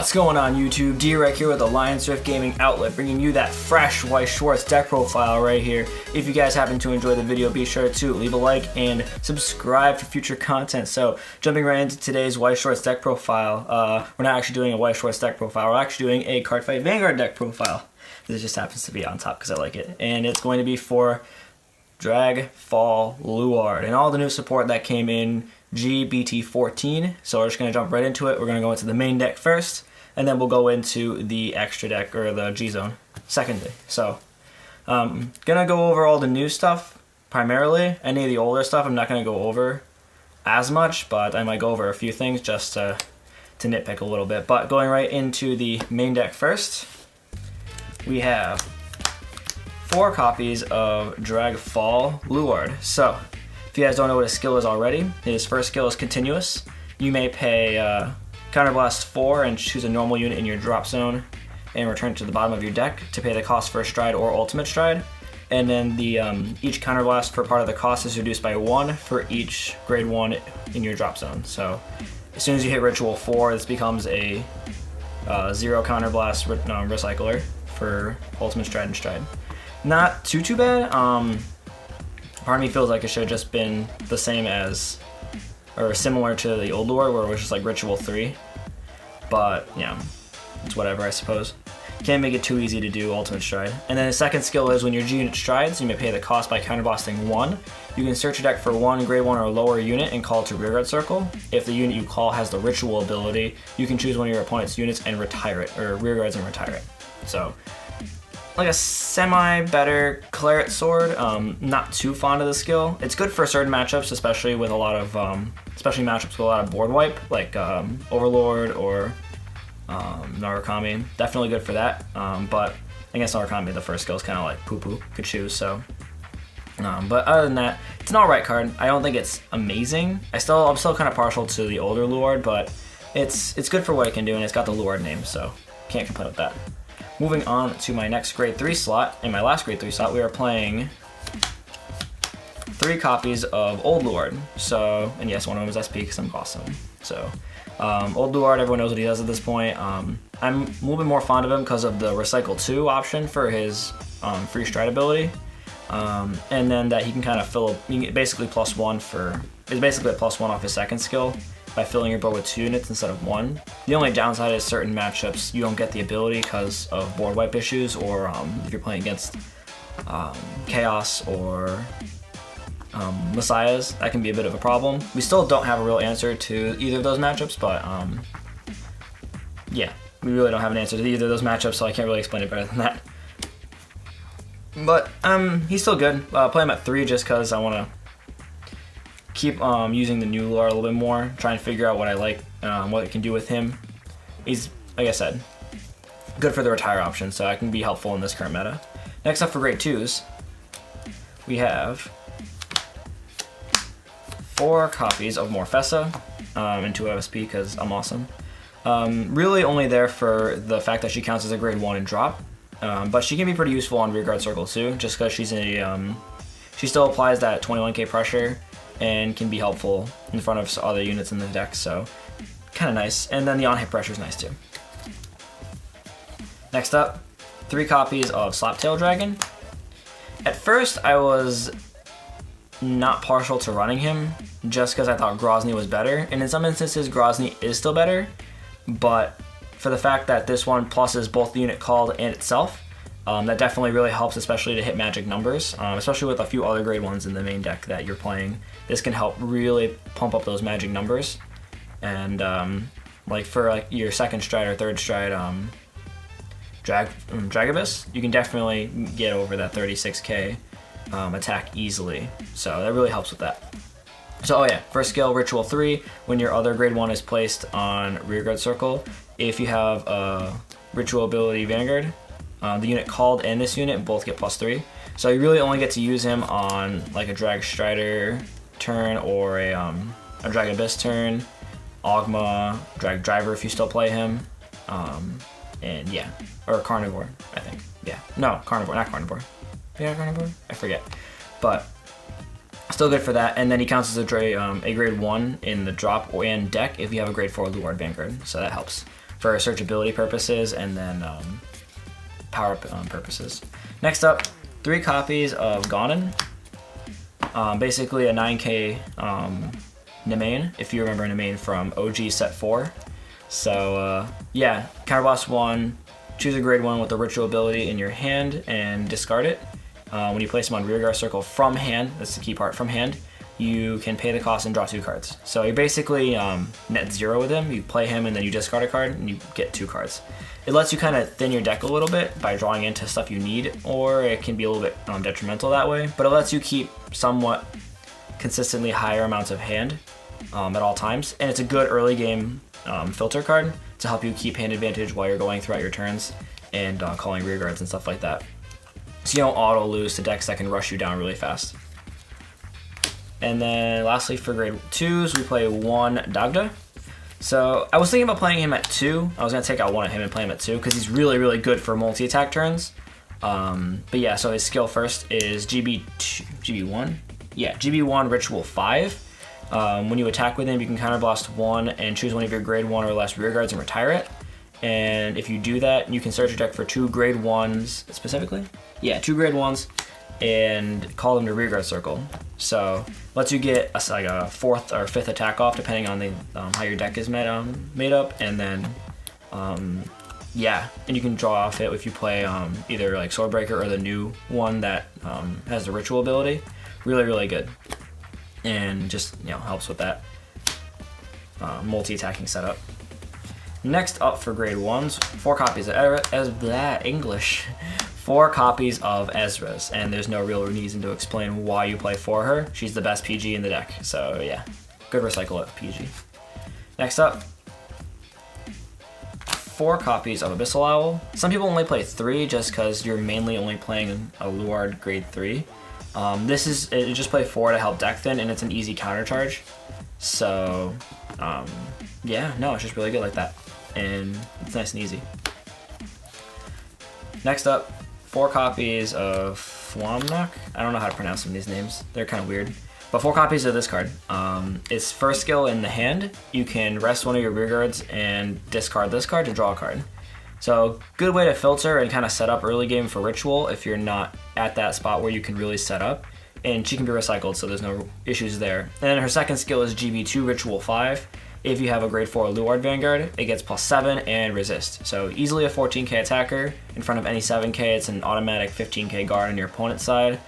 What's going on YouTube? D-Rec here with the Lion Surf Gaming Outlet, bringing you that fresh White Schwartz deck profile right here. If you guys happen to enjoy the video, be sure to leave a like and subscribe for future content. So, jumping right into today's White Schwartz deck profile, we're not actually doing a White Schwartz deck profile, we're actually doing a Cardfight Vanguard deck profile. This just happens to be on top because I like it. And it's going to be for Drag, Fall, Luard, and all the new support that came in G-BT14. So we're just going to jump right into it. We're going to go into the main deck first, and then we'll go into the extra deck, or the G-Zone, secondly. So, gonna go over all the new stuff, primarily. Any of the older stuff I'm not going to go over as much, but I might go over a few things just to nitpick a little bit. But going right into the main deck first, we have 4 copies of Drag Fall Luard. So, if you guys don't know what his skill is already, his first skill is Continuous. You may pay Counterblast 4 and choose a normal unit in your drop zone and return it to the bottom of your deck to pay the cost for Stride or Ultimate Stride. And then the each Counterblast for part of the cost is reduced by 1 for each grade 1 in your drop zone. So as soon as you hit Ritual 4, this becomes a 0 Counterblast recycler for Ultimate Stride and Stride. Not too bad. Part of me feels like it should have just been the same as, or similar to the old Luard, where it was just like Ritual 3. But, yeah, it's whatever, I suppose. Can't make it too easy to do Ultimate Stride. And then the second skill is when your G-unit strides, you may pay the cost by counterblasting 1. You can search your deck for 1 grade 1 or lower unit and call it to rearguard circle. If the unit you call has the Ritual ability, you can choose one of your opponent's units and retire it, or rearguards and retire it. So, like a semi-better Claret Sword. Not too fond of the skill. It's good for certain matchups, especially with a lot of, especially matchups with a lot of board wipe, like Overlord or Narukami. Definitely good for that. But against Narukami, the first skill is kind of like poo-poo. Could choose. So, but other than that, it's an alright card. I don't think it's amazing. I'm still kind of partial to the older Luard, but it's good for what it can do, and it's got the Luard name, so can't complain with that. Moving on to my next grade 3 slot. In my last grade 3 slot, we are playing 3 copies of Old Luard. So, and yes, one of them is SP because I'm awesome. So, Old Luard, everyone knows what he does at this point. I'm a little bit more fond of him because of the Recycle 2 option for his free stride ability. And then that he can kind of fill, basically +1 for, it's basically a +1 off his second skill by filling your board with 2 units instead of 1. The only downside is certain matchups you don't get the ability because of board wipe issues, or if you're playing against Chaos or Messiahs, that can be a bit of a problem. We still don't have a real answer to either of those matchups, but yeah, we really don't have an answer to either of those matchups, so I can't really explain it better than that. But he's still good. Play him at 3 just because I want to keep using the new Luard a little bit more, try and figure out what I like, what it can do with him. He's, like I said, good for the retire option, so it can be helpful in this current meta. Next up for grade 2s, we have 4 copies of Morfessa and 2 OSP because I'm awesome. Really only there for the fact that she counts as a grade 1 and drop, but she can be pretty useful on rearguard circle too, just because she's she still applies that 21k pressure and can be helpful in front of other units in the deck, so kind of nice. And then the on-hit pressure is nice too. Next up, 3 copies of Slaptail Dragon. At first, I was not partial to running him, just because I thought Grozny was better, and in some instances, Grozny is still better, but for the fact that this one pluses both the unit called and itself, that definitely really helps, especially to hit magic numbers, especially with a few other grade 1s in the main deck that you're playing. This can help really pump up those magic numbers. And like for like your second stride or third stride Dragabus, you can definitely get over that 36k attack easily. So that really helps with that. So oh yeah, first skill, Ritual 3, when your other grade 1 is placed on rearguard circle, if you have a Ritual ability Vanguard, the unit called and this unit both get +3. So you really only get to use him on like a Drag Strider turn or a Drag Abyss turn, Ogma, Drag Driver if you still play him, and yeah, or Carnivore, I think. Yeah, no, Carnivore, not Carnivore. Yeah, Carnivore? I forget. But still good for that, and then he counts as a grade 1 in the drop and deck if you have a grade 4 Luard Vanguard, so that helps. for searchability purposes and then power up purposes. Next up, 3 copies of Ganon. Basically a 9k Nemain, if you remember Nemain from OG set 4. So yeah, Counterblast 1, choose a grade 1 with the ritual ability in your hand and discard it. When you place him on rearguard circle from hand, that's the key part, from hand, you can pay the cost and draw 2 cards. So you're basically net 0 with him. You play him and then you discard a card and you get 2 cards. It lets you kind of thin your deck a little bit by drawing into stuff you need, or it can be a little bit detrimental that way, but it lets you keep somewhat consistently higher amounts of hand at all times, and it's a good early game filter card to help you keep hand advantage while you're going throughout your turns and calling rearguards and stuff like that. So you don't auto lose to decks that can rush you down really fast. And then lastly for grade 2s, we play 1 Dagda. So I was thinking about playing him at 2. I was going to take out 1 of him and play him at 2 because he's really, really good for multi-attack turns. But yeah, so his skill first is GB1? Yeah, GB1 Ritual 5. When you attack with him, you can counterblast 1 and choose one of your grade 1 or less rearguards and retire it. And if you do that, you can search your deck for 2 grade 1s specifically. Yeah, 2 grade 1s and call them to rearguard circle. So lets you get like a 4th or 5th attack off depending on the how your deck is made up, and then yeah, and you can draw off it if you play either like Swordbreaker or the new one that has the ritual ability. Really, really good, and just helps with that multi-attacking setup. Next up for grade 1s, 4 copies of English. 4 copies of Ezra's, and there's no real reason to explain why you play for her. She's the best PG in the deck, so yeah, good recycle of PG. Next up, 4 copies of Abyssal Owl. Some people only play 3 just because you're mainly only playing a Luard grade 3. You just play 4 to help deck thin, and it's an easy counter charge. So yeah, no, it's just really good like that, and it's nice and easy. Next up, 4 copies of Fwamnock. I don't know how to pronounce some of these names. They're kind of weird. But 4 copies of this card. Its first skill in the hand, you can rest one of your rearguards and discard this card to draw a card. So good way to filter and kind of set up early game for Ritual if you're not at that spot where you can really set up. And she can be recycled, so there's no issues there. And then her second skill is GB2 Ritual 5. If you have a grade 4 Luard Vanguard, it gets +7 and resist. So easily a 14k attacker. In front of any 7k, it's an automatic 15k guard on your opponent's side.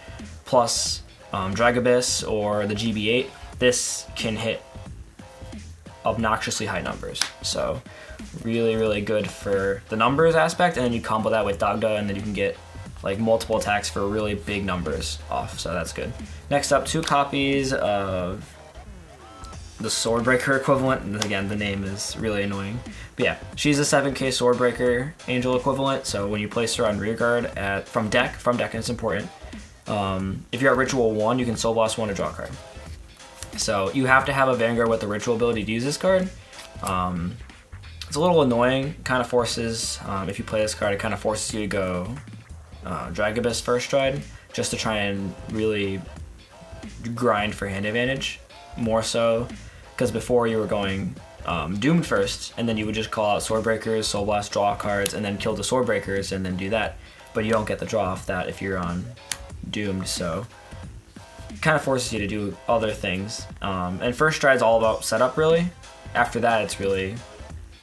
Plus Dragabyss or the GB8. This can hit obnoxiously high numbers. So really, really good for the numbers aspect. And then you combo that with Dagda, and then you can get like multiple attacks for really big numbers off. So that's good. Next up, 2 copies of the Swordbreaker equivalent, and again, the name is really annoying. But yeah, she's a 7k Swordbreaker Angel equivalent, so when you place her on rearguard from deck, and it's important. If you're at Ritual 1, you can Soul Blast 1 to draw a card. So you have to have a Vanguard with the Ritual ability to use this card. It's a little annoying, kind of forces, if you play this card, it kind of forces you to go Dragabyss first stride, just to try and really grind for hand advantage, more so. Because before you were going Doomed first, and then you would just call out Swordbreakers, Soul Blast, draw cards, and then kill the Swordbreakers, and then do that. But you don't get the draw off that if you're on Doomed, so kind of forces you to do other things. And first stride's all about setup, really. After that, it's really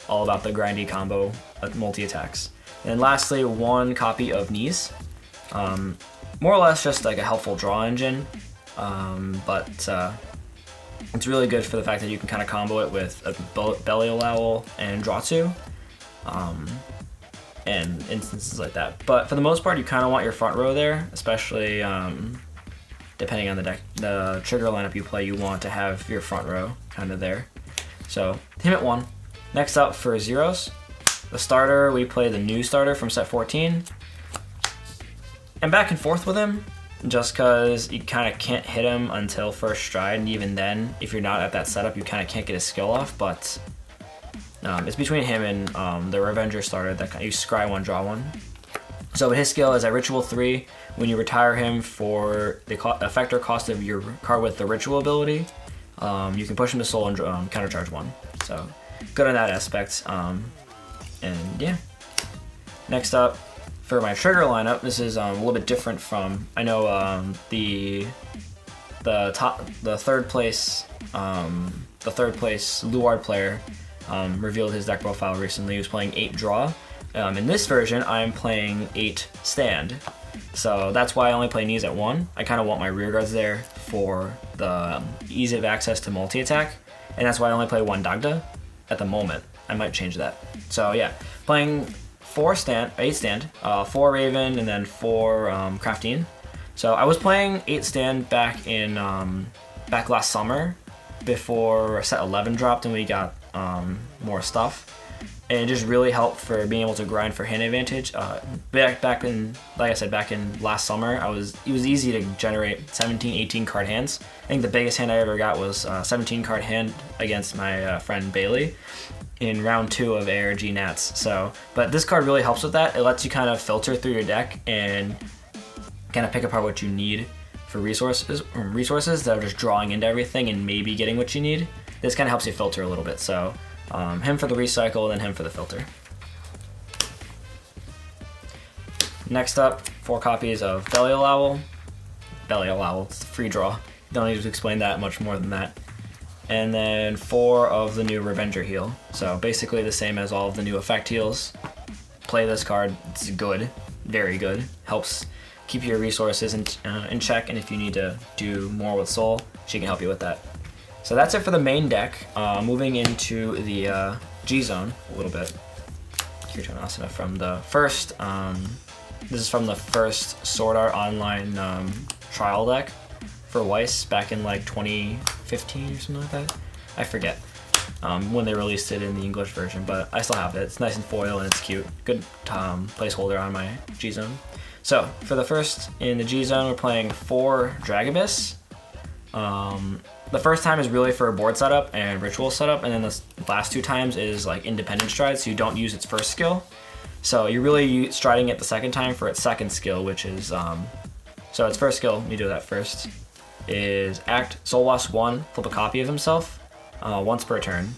all about the grindy combo multi-attacks. And lastly, 1 copy of Knees. More or less just like a helpful draw engine, but it's really good for the fact that you can kind of combo it with a Belial Owl and Draw 2, and instances like that. But for the most part, you kind of want your front row there, especially depending on the deck, the trigger lineup you play, you want to have your front row kind of there. So him at 1. Next up for zeros, the starter, we play the new starter from set 14. I'm back and forth with him, just because you kind of can't hit him until first stride, and even then, if you're not at that setup, you kind of can't get his skill off, but it's between him and the Revenger starter that you scry 1, draw 1. So his skill is at Ritual 3, when you retire him for the effector cost of your card with the Ritual ability, you can push him to Soul and countercharge 1. So good on that aspect. And yeah. Next up, for my trigger lineup, this is a little bit different from, I know the third place Luard player revealed his deck profile recently. He was playing 8 draw. In this version, I'm playing 8 stand. So that's why I only play knees at 1. I kind of want my rear guards there for the ease of access to multi-attack. And that's why I only play 1 Dagda at the moment. I might change that. So yeah, playing 8 stand, 4 Raven, and then 4 Craftine. So I was playing 8 stand back last summer before set 11 dropped and we got more stuff. And it just really helped for being able to grind for hand advantage. Back in, like I said, back in last summer, it was easy to generate 17, 18 card hands. I think the biggest hand I ever got was 17 card hand against my friend Bailey in round 2 of ARG Nats. So, but this card really helps with that. It lets you kind of filter through your deck and kind of pick apart what you need for resources instead of just drawing into everything and maybe getting what you need. This kind of helps you filter a little bit. So him for the recycle, then him for the filter. Next up, 4 copies of Belial Owl, it's a free draw. Don't need to explain that much more than that. And then 4 of the new Revenger heal. So basically the same as all of the new effect heals. Play this card, it's good, very good. Helps keep your resources in check, and if you need to do more with Soul, she can help you with that. So that's it for the main deck. Moving into the G-Zone a little bit. Kirtan Asana from the first, this is from the first Sword Art Online trial deck for Weiss back in like 2015 or something like that. I forget when they released it in the English version, but I still have it. It's nice and foil and it's cute. Good placeholder on my G-Zone. So for the first in the G-Zone, we're playing 4 Dragabyss. The first time is really for a board setup and ritual setup, and then the last 2 times is like independent stride, so you don't use its first skill. So you're really striding it the second time for its second skill, which is, so its first skill, you do that first, is act Soul Loss 1, flip a copy of himself once per turn,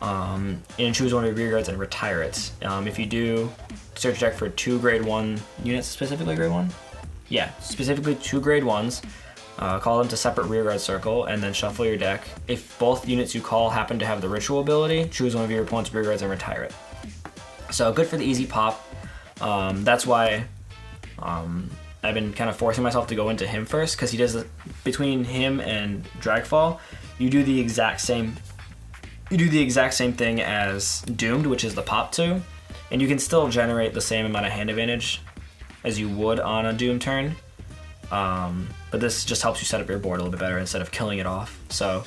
and choose one of your rear guards and retire it. If you do, search deck for 2 grade 1 units, specifically grade 1? Yeah, specifically 2 grade 1s. Call them to separate rearguard circle, and then shuffle your deck. If both units you call happen to have the ritual ability, choose one of your opponent's rearguards and retire it. So good for the easy pop. That's why I've been kind of forcing myself to go into him first, because he does between him and Dragfall, you do the exact same thing as Doomed, which is the pop 2, and you can still generate the same amount of hand advantage as you would on a Doom turn. But this just helps you set up your board a little bit better instead of killing it off. So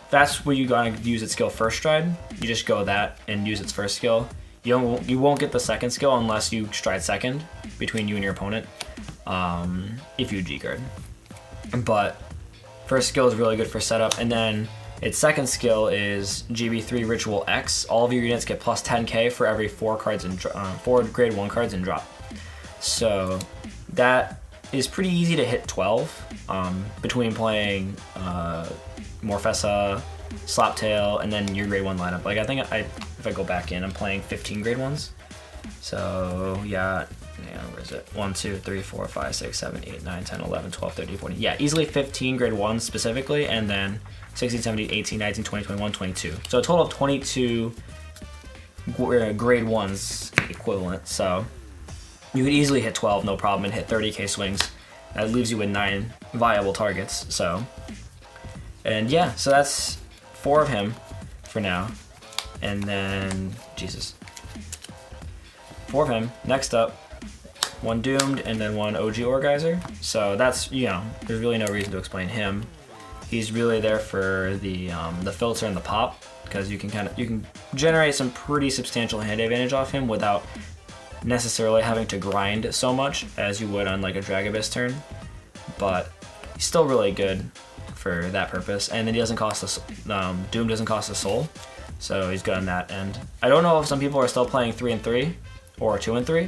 that's where you're gonna use its skill first stride. You just go that and use its first skill. You won't get the second skill unless you stride second between you and your opponent, if you G-guard. But first skill is really good for setup, and then its second skill is GB3 Ritual X. All of your units get plus 10k for every 4 grade 1 cards in drop. So that is pretty easy to hit 12 between playing Morfessa, Slaptail, and then your grade 1 lineup. Like I think if I go back in, I'm playing 15 grade 1s. So yeah, where is it? 1, 2, 3, 4, 5, 6, 7, 8, 9, 10, 11, 12, 13, 14. Yeah, easily 15 grade 1s specifically, and then 16, 17, 18, 19, 20, 21, 22. So a total of 22 grade 1s equivalent. So you could easily hit 12, no problem, and hit 30k swings. That leaves you with 9 viable targets. So, and yeah, so that's 4 of him for now. And then, Jesus. 4 of him. Next up, 1 Doomed and then 1 OG Orgizer. So that's, there's really no reason to explain him. He's really there for the filter and the pop, because you can generate some pretty substantial hand advantage off him without necessarily having to grind so much as you would on like a Dragabyss turn, but he's still really good for that purpose. And then he doesn't cost us, Doom doesn't cost a soul, so he's good on that end. I don't know if some people are still playing 3 and 3 or 2 and 3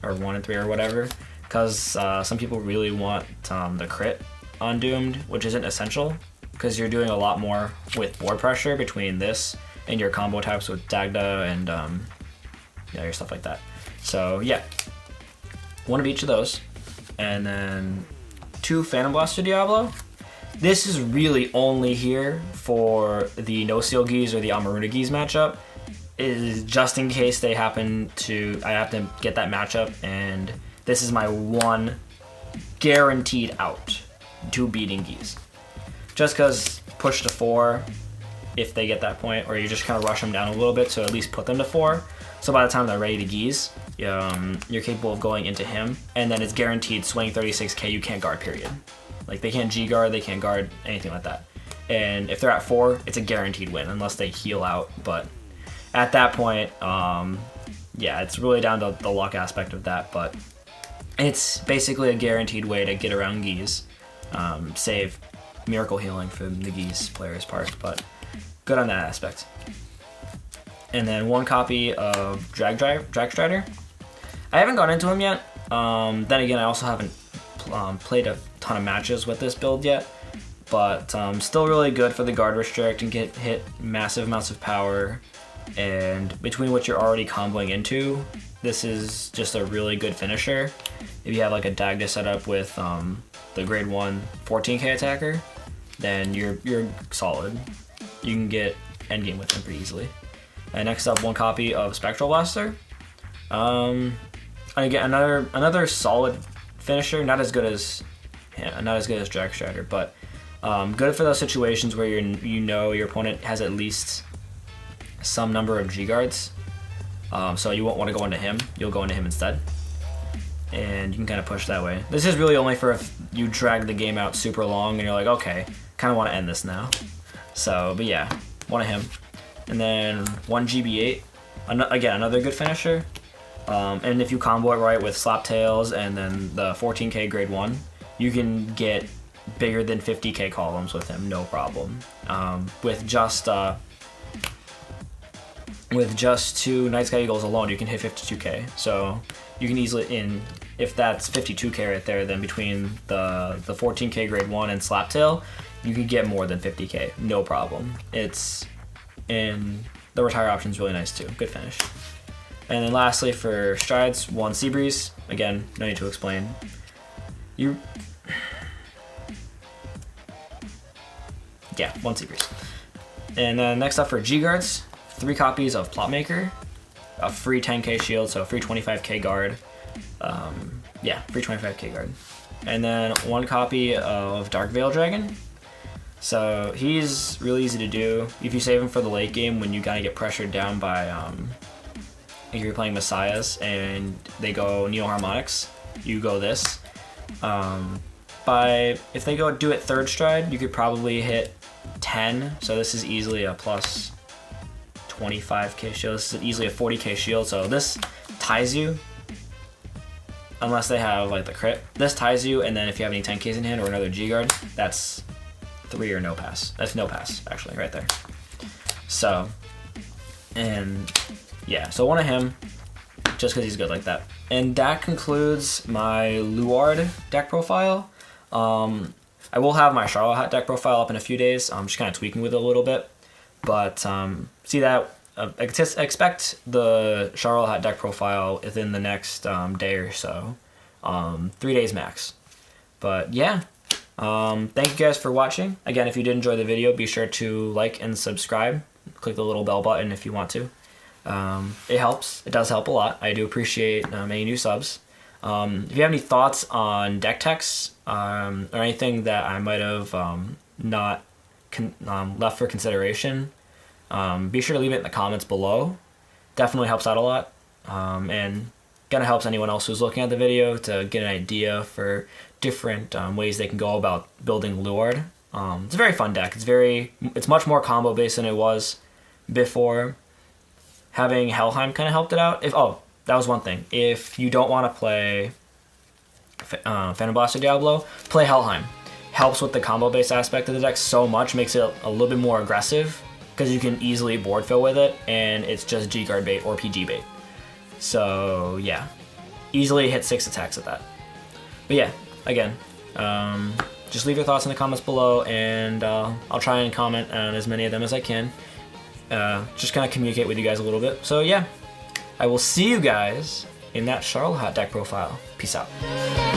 or 1 and 3 or whatever, because some people really want the crit on Doomed, which isn't essential because you're doing a lot more with board pressure between this and your combo types with Dagda and your stuff like that. So yeah, one of each of those, and then 2 Phantom Blaster Diablo. This is really only here for the No Seal Geese or the Amaruna Geese matchup. It is just in case I have to get that matchup, and this is my one guaranteed out to beating Geese. Just because push to 4 if they get that point, or you just kind of rush them down a little bit to at least put them to 4. So by the time they're ready to Geese, you're capable of going into him, and then it's guaranteed swing 36k, you can't guard, period. Like, they can't G-guard, they can't guard, anything like that. And if they're at 4, it's a guaranteed win, unless they heal out. But at that point, yeah, it's really down to the luck aspect of that, but it's basically a guaranteed way to get around Geese, save miracle healing for the Geese players' part, but good on that aspect. And then 1 copy of Drag Strider. I haven't gone into him yet. Then again, I also haven't played a ton of matches with this build yet, but still really good for the guard restrict and get hit massive amounts of power. And between what you're already comboing into, this is just a really good finisher. If you have like a Dagda setup with the grade 1 14k attacker, then you're solid. You can get endgame with him pretty easily. And next up, 1 copy of Spectral Blaster. Again, another solid finisher, not as good as Drag Strider, but good for those situations where you know your opponent has at least some number of G guards, so you won't want to go into him. You'll go into him instead, and you can kind of push that way. This is really only for if you drag the game out super long and you're like, okay, kind of want to end this now. So, but yeah, 1 of him, and then 1 GB8. Again, another good finisher. And if you combo it right with Slap Tails and then the 14k grade 1, you can get bigger than 50k columns with him, no problem. With just 2 Night Sky Eagles alone, you can hit 52k. So you can easily, if that's 52k right there, then between the 14k grade 1 and Slap Tail, you can get more than 50k, no problem. And the retire option is really nice too, good finish. And then lastly for Strides, 1 Seabreeze. Again, no need to explain. Yeah, 1 Seabreeze. And then next up for G-Guards, 3 copies of Plotmaker, a free 10k shield, so a free 25k guard. Yeah, free 25k guard. And then 1 copy of Dark Veil Dragon. So he's really easy to do. If you save him for the late game when you kind of get pressured down by, if you're playing Messiahs and they go Neo Harmonics, you go this. If they go do it 3rd stride, you could probably hit 10. So this is easily a plus 25k shield. This is easily a 40k shield. So this ties you, unless they have like the crit. This ties you, and then if you have any 10ks in hand or another G guard, that's 3 or no pass. That's no pass actually right there. So, and yeah, so 1 of him, just because he's good like that. And that concludes my Luard deck profile. I will have my Charlotte Hat deck profile up in a few days. I'm just kind of tweaking with it a little bit. But see that, expect the Charlotte Hat deck profile within the next day or so. 3 days max. But yeah, thank you guys for watching. Again, if you did enjoy the video, be sure to like and subscribe. Click the little bell button if you want to. It helps. It does help a lot. I do appreciate any new subs. If you have any thoughts on deck techs or anything that I might have not left for consideration, be sure to leave it in the comments below. Definitely helps out a lot, and kind of helps anyone else who's looking at the video to get an idea for different ways they can go about building Luard. It's a very fun deck. It's much more combo based than it was before. Having Helheim kind of helped it out. That was one thing. If you don't want to play Phantom Blaster Diablo, play Helheim. Helps with the combo-based aspect of the deck so much, makes it a little bit more aggressive, because you can easily board fill with it, and it's just G-guard bait or PG bait. So yeah, easily hit 6 attacks with that. But yeah, again, just leave your thoughts in the comments below, and I'll try and comment on as many of them as I can. Just kind of communicate with you guys a little bit. So yeah, I will see you guys in that Charlotte deck profile. Peace out.